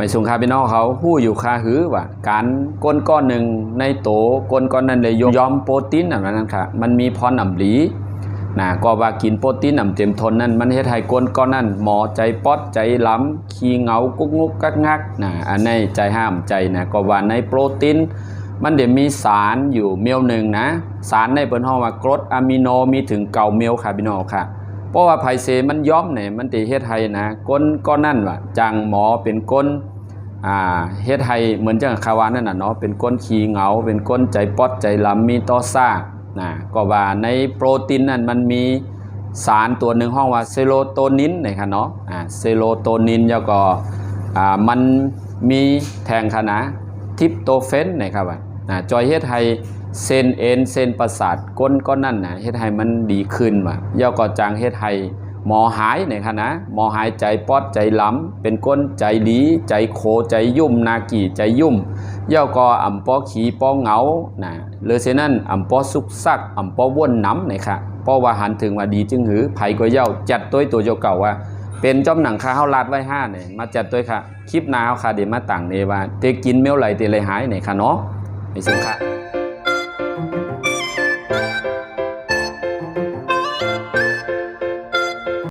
ไม่สงคาพี่น้องเขาผู้อยู่คาหือว่าการก้อนหนึ่งในโตก้อนนั้นเลยยอมโปรตีนนั่นค่ะมันมีพรอ่ำหลีนะก็ว่ากินโปรตีนอ่ำเต็มทนนั่นมันเฮ็ดให้ก้อนนั้นหมอใจป๊อดใจล้ำขี้เหงากุ๊กงุกกักงักนะอันในใจห้ามใจนะก็ว่าในโปรตีนมันเดี๋ยวมีสารอยู่เมลหนึ่งนะสารในเปิ้นห้องว่ากรดอะมิโนมีถึง9 เมลค่ะพี่น้องค่ะเพราะว่าไผเซมันย้อมเนี่ยมันติเฮ็ดให้นะก้อนนั่นว่าจังหมอเป็นก้นเฮ็ดให้เหมือนจังคาวานั่นน่ะเนาะเป็นก้นขี้เหงาเป็นก้นใจป๊อดใจลำมีต่อซ่านะก็ว่าในโปรตีนนั่นมันมีสารตัวหนึ่งห้องว่าเซโรโทนินนะครับเนาะเซโรโทนินแล้วก็มันมีแทงคณะทิปโตเฟนนะครับว่าจอยเฮ็ดให้เส้นประสาทก้นนั่นนะเฮ็ดให้มันดีขึ้นว่าย่อก็จังเฮ็ดให้หมอหายในคณะหมอหายใจป๊อดใจล้ำเป็นก้นใจหลีใจโคใจยุ่มนากีใจยุ่มย่อก็อ่ำป้อขีป้อเหงานะเลยเช่นนั้นอ่ำป้อสุกซักอ่ำป้อว่นน้ำในค่ะเพราะว่าหันถึงว่าดีจึงหือไผก็เย่าจัดตัวเจ้าเก่าว่าเป็นจอมหนังคาเฮาลาดไว้5เนี่ยมาจัดตัวค่ะคลิปหน้าค่ะเดี๋ยวมาต่างเนว่าเตกินเมลไหลเตเลยหายในค่ะเนาะไม่สงค่ะ